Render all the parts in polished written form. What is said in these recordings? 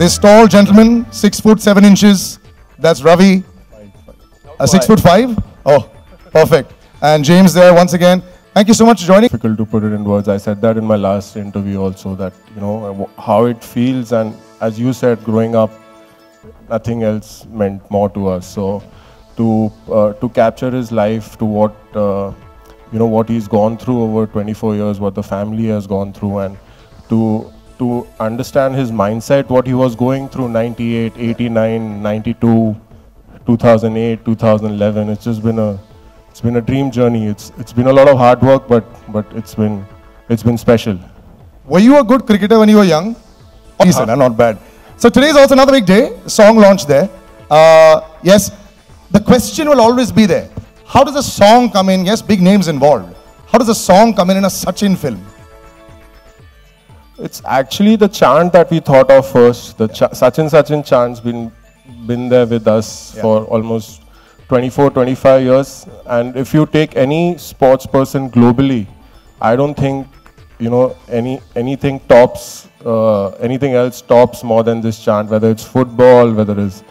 This tall gentleman, 6 foot 7 inches. That's Ravi. 6 foot 5. Oh, perfect. And James there once again. Thank you so much for joining. Difficult to put it in words. I said that in my last interview also, that how it feels, and as you said, growing up, nothing else meant more to us. So to capture his life, to what what he's gone through over 24 years, what the family has gone through, and to understand his mindset, what he was going through 98, 89, 92, 2008, 2011. It's just been a dream journey. It's been a lot of hard work, but it's been special. Were you a good cricketer when you were young? Decent, not bad. So today is also another big day. Song launch there. Yes, the question will always be there. How does a song come in? Yes, big names involved. How does a song come in a Sachin film? It's actually the chant that we thought of first. The Sachin chant's been there with us for almost 24, 25 years. And if you take any sports person globally, I don't think anything else tops more than this chant. Whether it's football, whether it's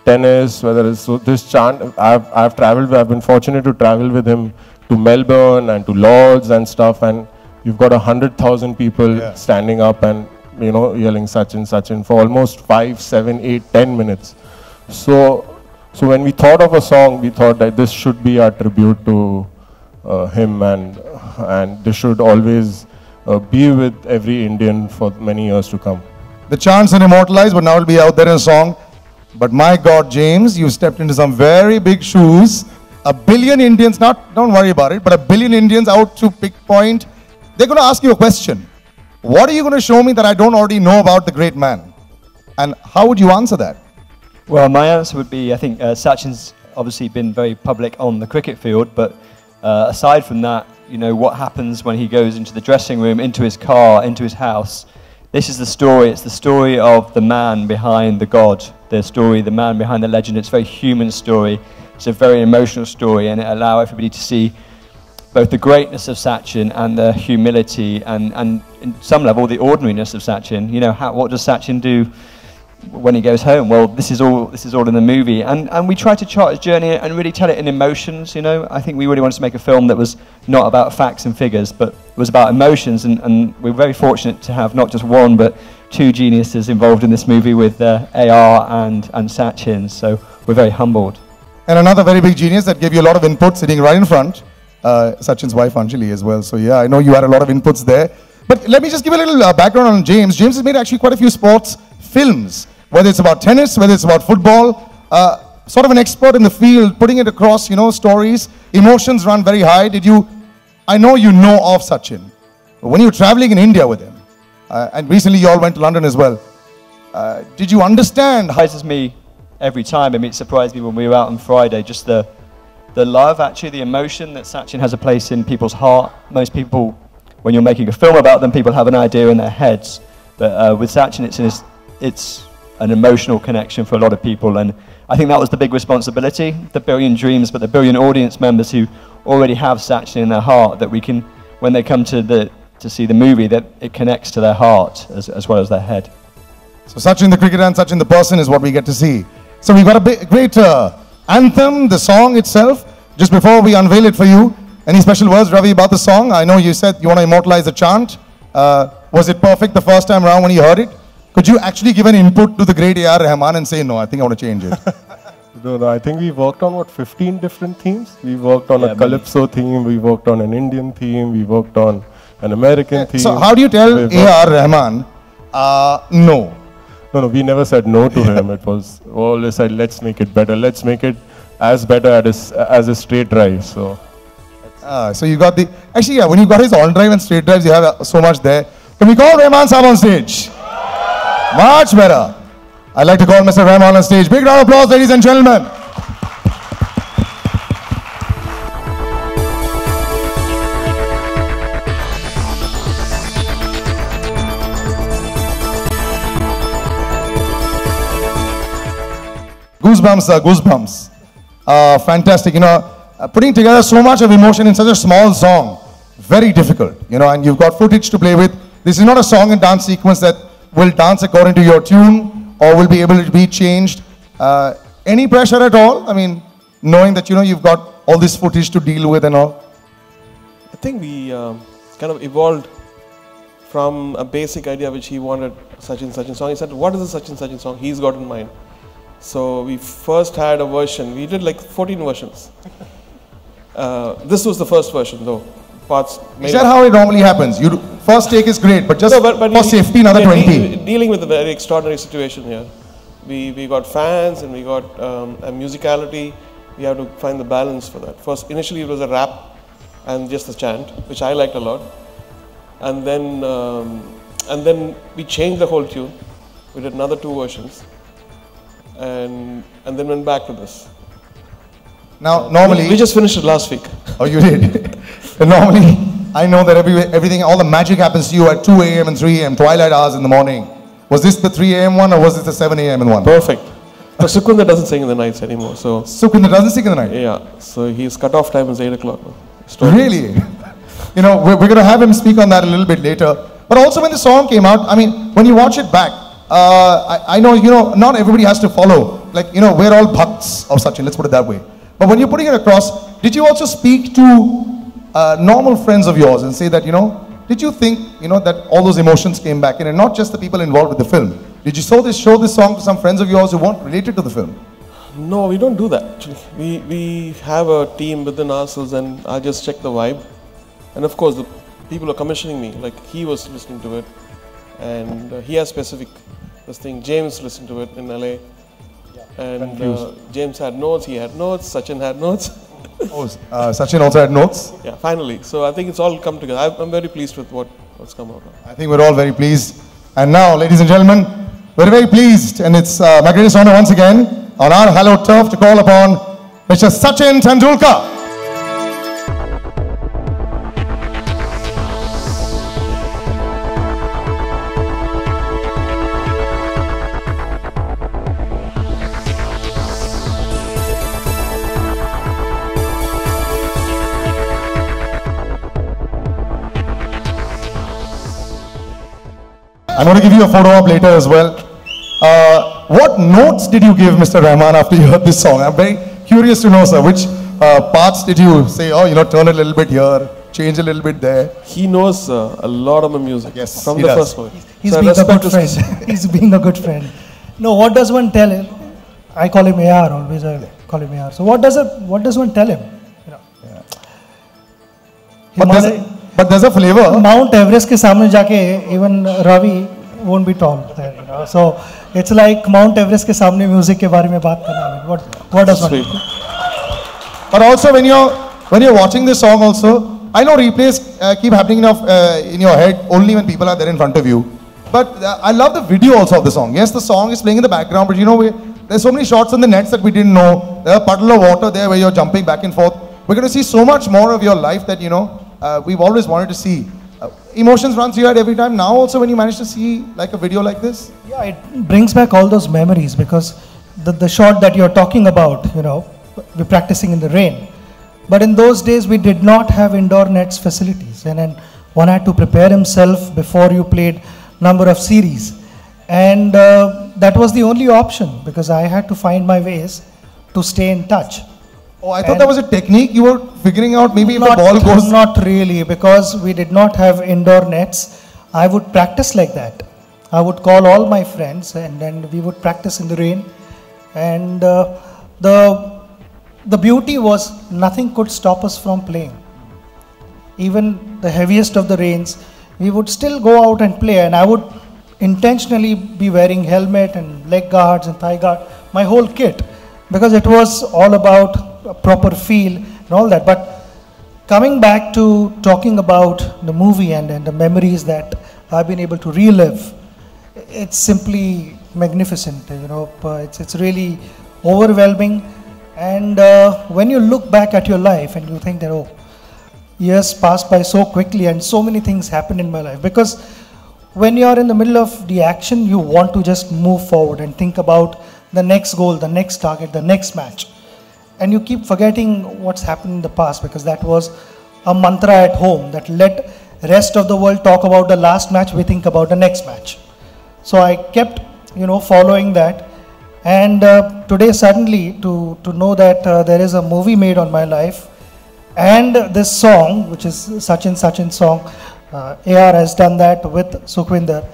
tennis, whether it's this chant. I've been fortunate to travel with him to Melbourne and to Lords and stuff, and you've got 100,000 people standing up and yelling Sachin, Sachin for almost 5, 7, 8, 10 minutes. So when we thought of a song, we thought that this should be our tribute to him, and this should always be with every Indian for many years to come. The chants are immortalized, but now it'll be out there in a song. But my God, James, you stepped into some very big shoes. 1 billion Indians, don't worry about it, but 1 billion Indians out to pick point. They're going to ask you a question. What are you going to show me that I don't already know about the great man? And how would you answer that? Well, my answer would be, I think Sachin's obviously been very public on the cricket field, but aside from that, what happens when he goes into the dressing room, into his car, into his house. This is the story. It's the story of the man behind the God, the man behind the legend. It's a very human story. It's a very emotional story, and it allows everybody to see both the greatness of Sachin and the humility and in some level the ordinariness of Sachin. What does Sachin do when he goes home? Well, this is all in the movie, and we try to chart his journey and really tell it in emotions. I think we really wanted to make a film that was not about facts and figures, but it was about emotions, and we're very fortunate to have not just one but 2 geniuses involved in this movie with AR and Sachin, so we're very humbled. And another very big genius that gave you a lot of input sitting right in front, Sachin's wife Anjali as well. So yeah, I know you had a lot of inputs there. But let me just give a little background on James. James has made actually quite a few sports films, whether it's about tennis, whether it's about football. Sort of an expert in the field, putting it across, stories. Emotions run very high. I know you know of Sachin, but when you were traveling in India with him, and recently you all went to London as well, did you understand? Surprises me every time. I mean, it surprised me when we were out on Friday, just the love, actually, the emotion that Sachin has a place in people's heart. Most people, when you're making a film about them, people have an idea in their heads. But with Sachin, it's an emotional connection for a lot of people. And I think that was the big responsibility, the billion dreams, but the billion audience members who already have Sachin in their heart, that we can, when they come to see the movie, that it connects to their heart as well as their head. So Sachin the cricketer and Sachin the person is what we get to see. So we've got a great anthem, the song itself. Just before we unveil it for you, any special words, Ravi, about the song? I know you said you want to immortalize the chant. Was it perfect the first time around when you heard it? Could you actually give an input to the great A.R. Rahman and say, no, I think I want to change it? No, I think we worked on, 15 different themes? We worked on a Calypso theme, we worked on an Indian theme, we worked on an American theme. So how do you tell A.R. Rahman, no? No, we never said no to him. It was always said, let's make it better. Let's make it as better as a straight drive. So you got actually, yeah, when you got his on drive and straight drives, you have so much there. Can we call Rahman Saab on stage? Much better. I'd like to call Mr. Rahman on stage. Big round of applause, ladies and gentlemen. Goosebumps, goosebumps. Fantastic, putting together so much of emotion in such a small song, very difficult, and you've got footage to play with. This is not a song and dance sequence that will dance according to your tune or will be able to be changed? Any pressure at all? I mean, knowing that, you've got all this footage to deal with and all. I think we kind of evolved from a basic idea which he wanted, Sachin song. He said, what is the Sachin song he's got in mind? So we first had a version. We did like 14 versions. This was the first version though. Parts is that how it normally happens? First take is great, but just for safety, another 20. Dealing with a very extraordinary situation here. We got fans and we got a musicality. We have to find the balance for that. First, initially it was a rap and just a chant, which I liked a lot. And then we changed the whole tune. We did another 2 versions, and then went back to this. Now, normally we just finished it last week. Oh, you did. Normally, I know that everything, all the magic happens to you at 2 a.m. and 3 a.m. twilight hours in the morning. Was this the 3 a.m. one or was this the 7 a.m. one? Perfect. So Sukunda doesn't sing in the nights anymore. So Sukunda doesn't sing in the night. Yeah. So his cutoff time is 8 o'clock now. Really? We're going to have him speak on that a little bit later. But also when the song came out, I mean, when you watch it back, I know, not everybody has to follow. Like, we're all bhakts of Sachin, let's put it that way. But when you're putting it across, did you also speak to normal friends of yours and say that, did you think, that all those emotions came back in, and not just the people involved with the film? Did you show this song to some friends of yours who weren't related to the film? No, we don't do that actually. We have a team within ourselves, and I just check the vibe. And of course, the people are commissioning me, like he was listening to it, and he has specific this thing. James listened to it in LA, and James had notes, he had notes, Sachin had notes. Oh, Sachin also had notes? Yeah, finally. So I think it's all come together. I'm very pleased with what's come out now. I think we're all very pleased. And now, ladies and gentlemen, we're very pleased, and it's my greatest honor once again on our hallowed turf to call upon Mr. Sachin Tendulkar. I'm going to give you a photo up later as well. What notes did you give Mr. Rahman after you heard this song? I'm very curious to know, sir. Which parts did you say, turn a little bit here, change a little bit there? He knows a lot of my music. Yes, from he the does. first one. He's being a good friend. He's being a good friend. No, what does one tell him? I call him AR, always I call him AR. So what does one tell him? But there's a flavor. Mount Everest के सामने जाके even Ravi won't be tall there, So it's like Mount Everest के सामने music के बारे में बात करना. What does one do? But also when you're watching this song also, I know replays keep happening in your head only when people are there in front of you. But I love the video also of the song. Yes, the song is playing in the background, but there's so many shots on the nets that we didn't know. There's a puddle of water there where you're jumping back and forth. We're going to see so much more of your life that, we've always wanted to see. Emotions run through your head every time. Now also when you manage to see like a video like this? Yeah, it brings back all those memories, because the shot that you're talking about, we're practicing in the rain. But in those days we did not have indoor nets facilities, and then one had to prepare himself before you played number of series. And that was the only option, because I had to find my ways to stay in touch. Oh, I thought that was a technique you were figuring out, maybe if the ball goes... Not really, because we did not have indoor nets. I would practice like that. I would call all my friends, and then we would practice in the rain. And the beauty was nothing could stop us from playing. Even the heaviest of the rains, we would still go out and play, and I would intentionally be wearing helmet and leg guards and thigh guard, my whole kit, because it was all about a proper feel and all that. But coming back to talking about the movie and the memories that I've been able to relive, it's simply magnificent, it's really overwhelming. And when you look back at your life and you think that, oh, years passed by so quickly and so many things happened in my life, because when you're in the middle of the action, you want to just move forward and think about the next goal, the next target, the next match. And you keep forgetting what's happened in the past, because that was a mantra at home that let rest of the world talk about the last match, we think about the next match. So I kept following that. And today suddenly to know that there is a movie made on my life, and this song, which is Sachin song, AR has done that with Sukhwinder.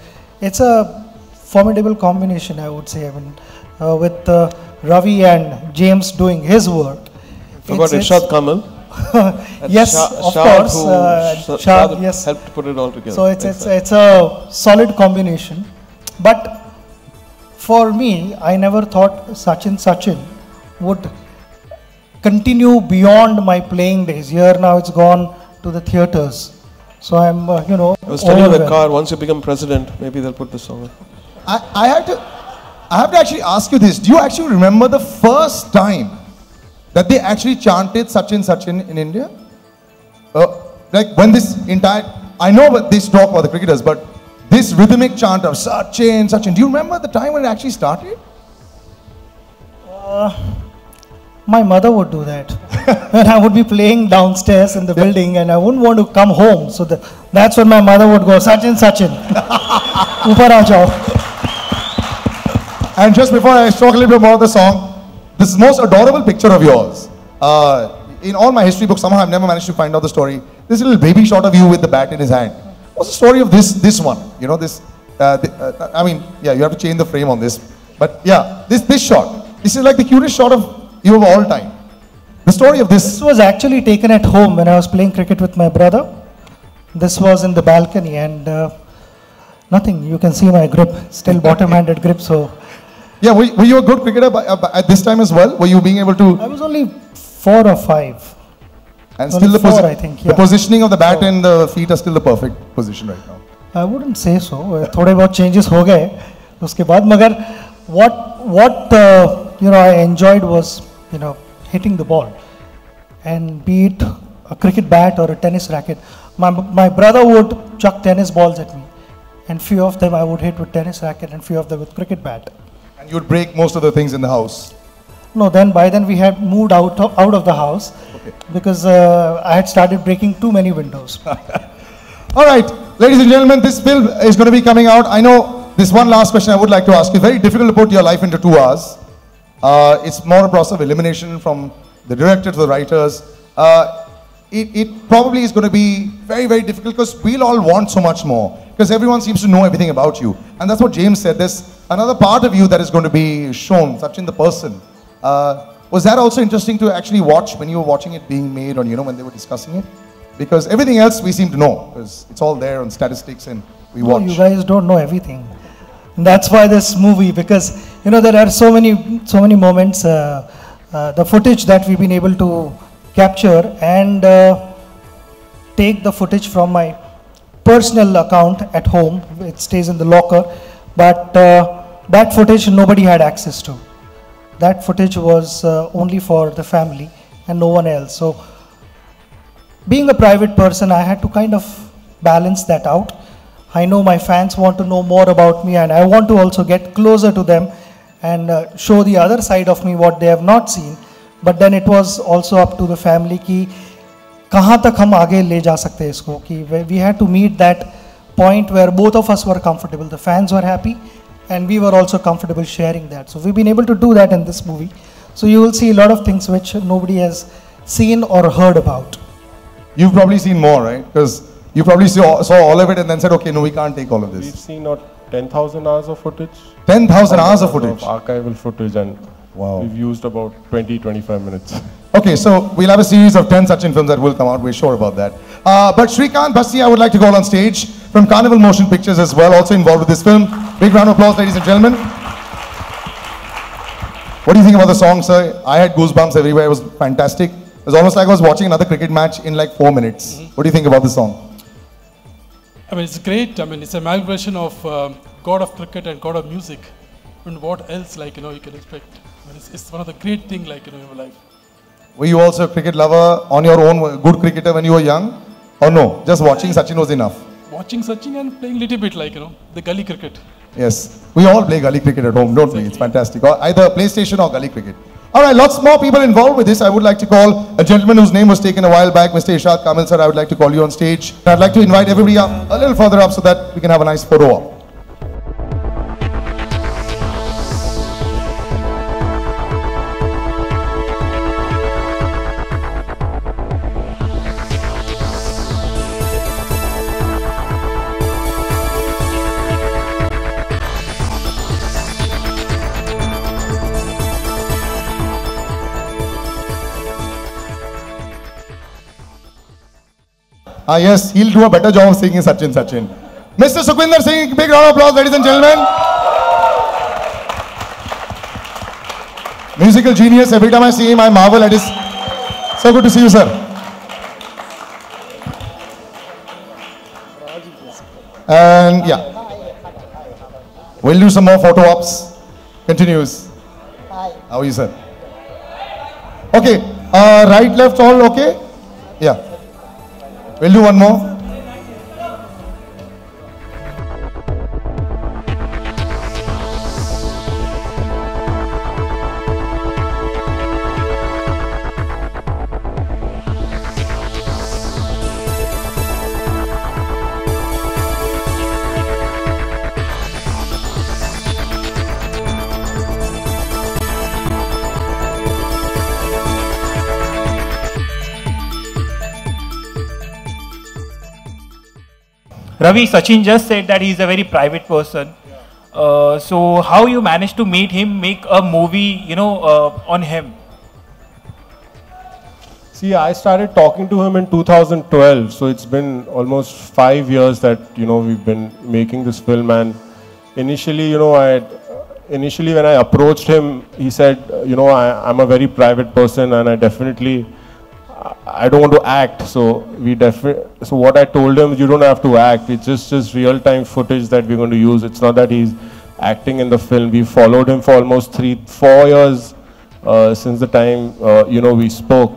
It's a formidable combination, I would say. I mean, with Ravi and James doing his work. Forgot Irshad Kamal. Yes, of course. Shah, yes, helped put it all together. So it's a solid combination. But for me, I never thought Sachin would continue beyond my playing days. Here now it's gone to the theatres. So I'm, I was telling you in the car, once you become president, maybe they'll put this song. I have to actually ask you this. Do you actually remember the first time that they actually chanted Sachin in India? Like when this entire, I know what this talk about the cricketers, but this rhythmic chant of Sachin, do you remember the time when it actually started? My mother would do that. When I would be playing downstairs in the building and I wouldn't want to come home. So that's when my mother would go, Sachin. Upar aa jao. And just before I talk a little bit more of the song, this most adorable picture of yours. In all my history books, somehow I've never managed to find out the story. This little baby shot of you with the bat in his hand. What's the story of this one? I mean, yeah, you have to change the frame on this. But yeah, this shot. This is like the cutest shot of you of all time. The story of this. This was actually taken at home when I was playing cricket with my brother. This was in the balcony and nothing. You can see my grip, still bottom-handed grip. So. Yeah, were you a good cricketer at this time as well? Were you being able to? I was only 4 or 5. And still the I think, yeah. The positioning of the bat and the feet are still the perfect position right now. I wouldn't say so. थोड़े बहुत changes हो गए उसके बाद, मगर what I enjoyed was hitting the ball, and be it a cricket bat or a tennis racket. My brother would chuck tennis balls at me, and few of them I would hit with tennis racket and few of them with cricket bat. And you'd break most of the things in the house. No, by then we had moved out of the house, okay, because I had started breaking too many windows. All right, ladies and gentlemen, this film is going to be coming out. I know this one last question I would like to ask you. Very difficult to put your life into 2 hours. It's more a process of elimination from the director to the writers. It probably is going to be very, very difficult because we'll all want so much more. Because everyone seems to know everything about you. And that's what James said. There's another part of you that is going to be shown, Sachin the person. Was that also interesting to actually watch when you were watching it being made, or when they were discussing it? Because everything else we seem to know, because it's all there on statistics and we watch. You guys don't know everything. And that's why this movie, because there are so many moments, the footage that we've been able to capture, and take the footage from my personal account at home. It stays in the locker, but that footage nobody had access to. That footage was only for the family and no one else. So being a private person, I had to kind of balance that out. I know my fans want to know more about me, and I want to also get closer to them and show the other side of me, what they have not seen. But then it was also up to the family कि कहाँ तक हम आगे ले जा सकते हैं इसको, कि we had to meet that point where both of us were comfortable. The fans were happy and we were also comfortable sharing that. So we've been able to do that in this movie. So you will see a lot of things which nobody has seen or heard about. You've probably seen more, right? Because you probably saw all of it and then said, okay, no, we can't take all of this. We've seen 10,000 hours of footage. 10,000 hours of footage? Of archival footage, and wow, we've used about 20-25 minutes. Okay, so we'll have a series of 10 Sachin films that will come out, we're sure about that. But Shrikant Basti, I would like to call on stage from Carnival Motion Pictures as well, also involved with this film. Big round of applause, ladies and gentlemen. What do you think about the song, sir? I had goosebumps everywhere, it was fantastic. It was almost like I was watching another cricket match in like 4 minutes. Mm-hmm. What do you think about the song? I mean, it's great. I mean, it's an amalgamation of God of cricket and God of music. And what else, you can expect? I mean, it's one of the great things, in your life. Were you also a cricket lover on your own, good cricketer when you were young? Or no, just watching Sachin was enough? Watching Sachin and playing a little bit, the gully cricket. Yes, we all play gully cricket at home, don't we? It's fantastic. Or either PlayStation or gully cricket. All right, lots more people involved with this. I would like to call a gentleman whose name was taken a while back, Mr. Irshad Kamal, sir. I would like to call you on stage. I'd like to invite everybody up a little further up so that we can have a nice photo op. Yes, he'll do a better job of singing Sachin, Sachin. Mr. Sukhwinder Singh, big round of applause, ladies and gentlemen. Musical genius. Every time I see him, I marvel at his. So good to see you, sir. And yeah, we'll do some more photo ops. Continues. Hi. How are you, sir? Okay. Right, left, all okay? Yeah. We'll do one more. Ravi, Sachin just said that he's a very private person. So how you managed to meet him, make a movie, on him? See, I started talking to him in 2012, so it's been almost 5 years that we've been making this film. And initially, initially when I approached him, he said, I'm a very private person, and I don't want to act. So so what I told him, you don't have to act. It's just real-time footage that we're going to use. It's not that he's acting in the film. We followed him for almost 3-4 years since the time we spoke.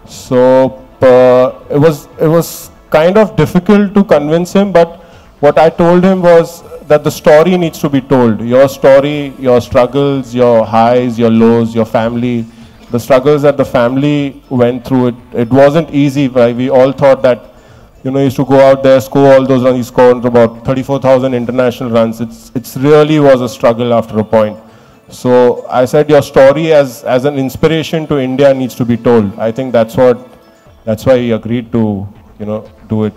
So it was kind of difficult to convince him. But what I told him was that the story needs to be told. Your story, your struggles, your highs, your lows, your family. The struggles that the family went through, it wasn't easy. Right? We all thought that, he used to go out there, score all those runs. He scored about 34,000 international runs. It really was a struggle after a point. So I said, your story as an inspiration to India needs to be told. I think that's why he agreed to, do it.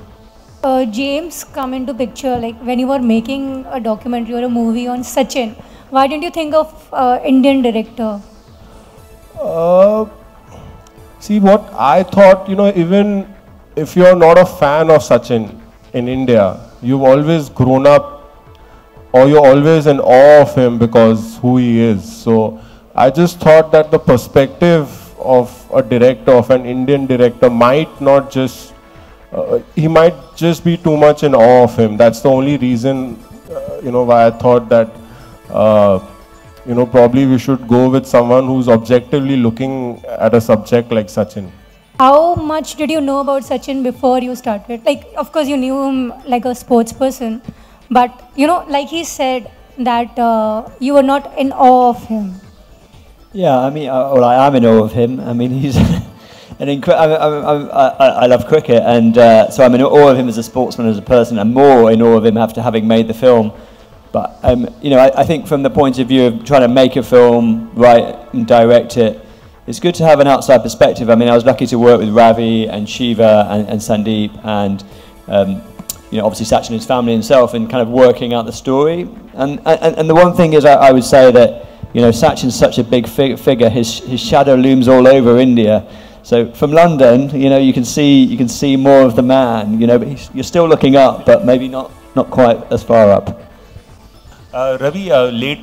James come into picture, like when you were making a documentary or a movie on Sachin, why didn't you think of Indian director? See, what I thought, even if you're not a fan of Sachin in India, you've always grown up, or you're always in awe of him because who he is. So I just thought that the perspective of a director, of an Indian director, might not just, he might just be too much in awe of him. That's the only reason, why I thought that, probably we should go with someone who's objectively looking at a subject like Sachin. How much did you know about Sachin before you started? Like, of course, you knew him like a sports person, but, like he said that you were not in awe of him. Yeah, I mean, I am in awe of him. I mean, he's an incredible. I love cricket, and so I'm in awe of him as a sportsman, as a person, and more in awe of him after having made the film. But, I think from the point of view of trying to make a film, write and direct it, it's good to have an outside perspective. I mean, I was lucky to work with Ravi and Shiva and Sandeep and, obviously Sachin and his family himself, and kind of working out the story. And the one thing is, I would say that, Sachin's such a big figure. His shadow looms all over India. So from London, you can see more of the man, but you're still looking up, but maybe not quite as far up. Ravi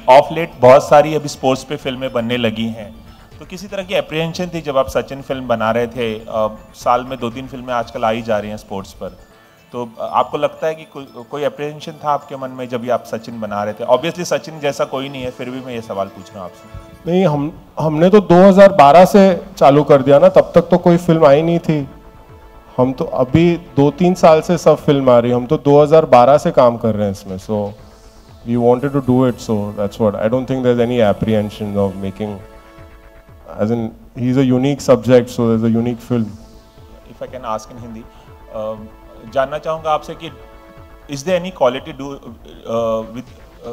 of late बहुत सारी अभी sports पे फिल्में बनने लगी हैं, तो किसी तरह की अप्रीहेंशन थी जब आप सचिन फिल्म बना रहे थे? साल में 2-3 फिल्में आजकल आ ही जा रही हैं स्पोर्ट्स पर, तो आपको लगता है कि कोई अप्रीहेंशन था आपके मन में जब आप सचिन बना रहे थे? ऑब्वियसली सचिन जैसा कोई नहीं है, फिर भी मैं ये सवाल पूछ रहा हूँ आपसे। नहीं, हमने तो 2012 से चालू कर दिया ना, तब तक तो कोई फिल्म आई नहीं थी। हम तो अभी 2-3 साल से सब फिल्म आ रही है, हम तो 2012 से काम कर रहे हैं इसमें। सो we wanted to do it, so that's what. I don't think there's any apprehension of making, as in, he's a unique subject, so there's a unique film. If I can ask in Hindi, जानना चाहूँगा आपसे कि is there any quality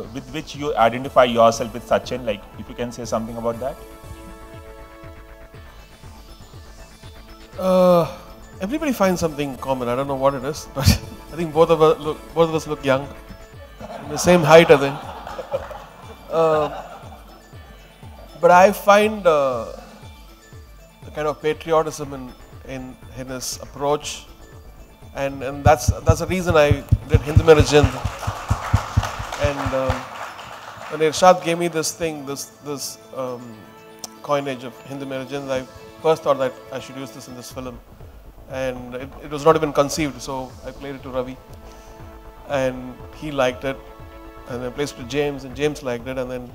with which you identify yourself with Sachin? Like, if you can say something about that. Everybody finds something common. I don't know what it is, but I think both of us look young. The same height, I think. But I find the kind of patriotism in his approach and that's the reason I did Hind Mein Jind. And when Irshad gave me this thing, this coinage of Hind Mein Jind, I first thought that I should use this in this film, and it was not even conceived. So I played it to Ravi, and he liked it, and I played it to James, and James liked it, and then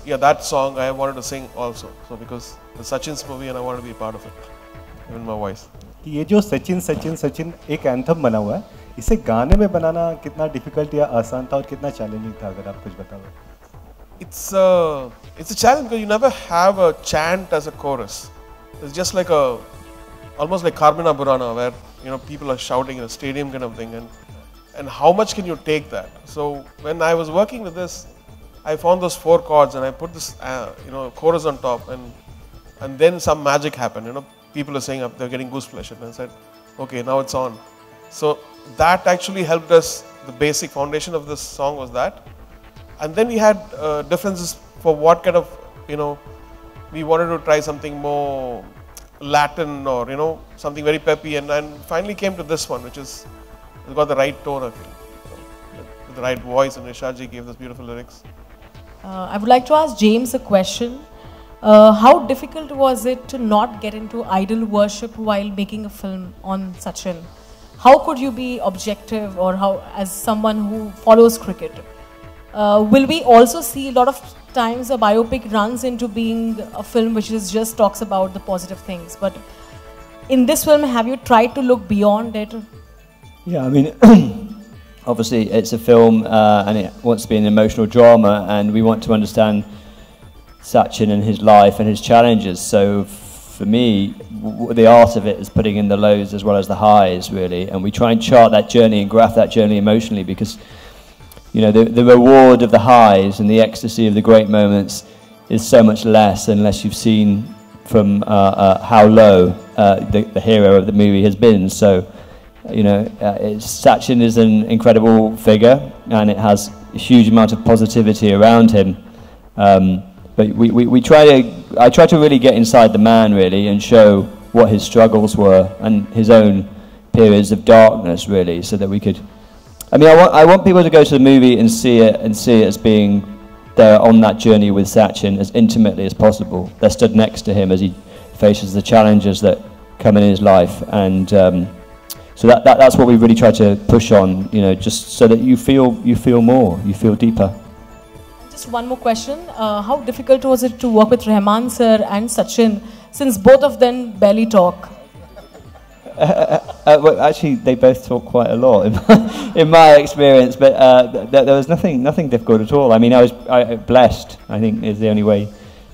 yeah, that song I wanted to sing also. So because it's Sachin's movie, and I wanted to be a part of it, even my voice. ये जो सचिन सचिन सचिन एक anthem बना हुआ है, इसे गाने में बनाना कितना डिफिकल्ट या आसान था और कितना चैलेंजिंग था, अगर आप कुछ बताओ? It's a challenge because you never have a chant as a chorus. It's just like almost like Carmina Burana, where people are shouting in a stadium kind of thing, and how much can you take that? So when I was working with this, I found those 4 chords and I put this chorus on top, and then some magic happened. People are saying they're getting gooseflesh, and I said, okay, now it's on. So that actually helped us. The basic foundation of this song was that. And then we had differences for what kind of, we wanted to try something more Latin or, something very peppy, and finally came to this one, which is, it's got the right tone, I feel. With the right voice, and Irshadji gave those beautiful lyrics. I would like to ask James a question. How difficult was it to not get into idol worship while making a film on Sachin? How could you be objective, or how, as someone who follows cricket? Will we also see a lot of times a biopic runs into being a film which just talks about the positive things? But in this film, have you tried to look beyond it? Yeah, I mean, obviously it's a film and it wants to be an emotional drama, and we want to understand Sachin and his life and his challenges. So for me, the art of it is putting in the lows as well as the highs, really, and we try and chart that journey and graph that journey emotionally, because the reward of the highs and the ecstasy of the great moments is so much less unless you've seen from how low the hero of the movie has been. So Sachin is an incredible figure, and it has a huge amount of positivity around him. But I try to really get inside the man, really, and show what his struggles were and his own periods of darkness, really, so that we could. I mean, I want people to go to the movie and see it as being they're on that journey with Sachin as intimately as possible. They're stood next to him as he faces the challenges that come in his life, and so that's what we really try to push on. Just so that you feel more, you feel deeper. Just one more question. How difficult was it to work with Rahman sir and Sachin, since both of them barely talk? Well, actually, they both talk quite a lot in my experience, but there was nothing difficult at all. I mean, I was blessed, I think, is the only way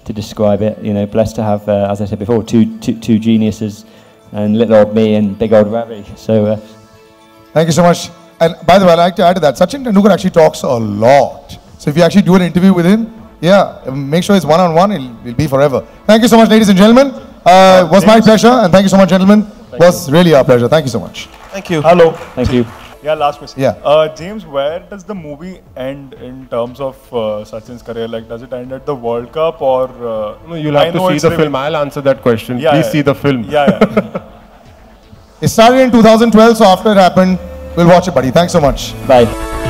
to describe it. Blessed to have, as I said before, two geniuses, and little old me and big old Ravi. So, thank you so much. And by the way, I'd like to add to that, Sachin Tendulkar actually talks a lot. So if you actually do an interview with him, yeah, make sure it's one-on-one, it'll be forever. Thank you so much, ladies and gentlemen. It was my pleasure, and thank you so much, gentlemen. It was really our pleasure. Thank you so much. Thank you. Hello. Thank you. Yeah, last question. Yeah. James, where does the movie end in terms of Sachin's career? Like, does it end at the World Cup, or? No, you'll have to see the film. I'll answer that question. Yeah, Please see the film. Yeah. It started in 2012, so after it happened, we'll watch it, buddy. Thanks so much. Bye.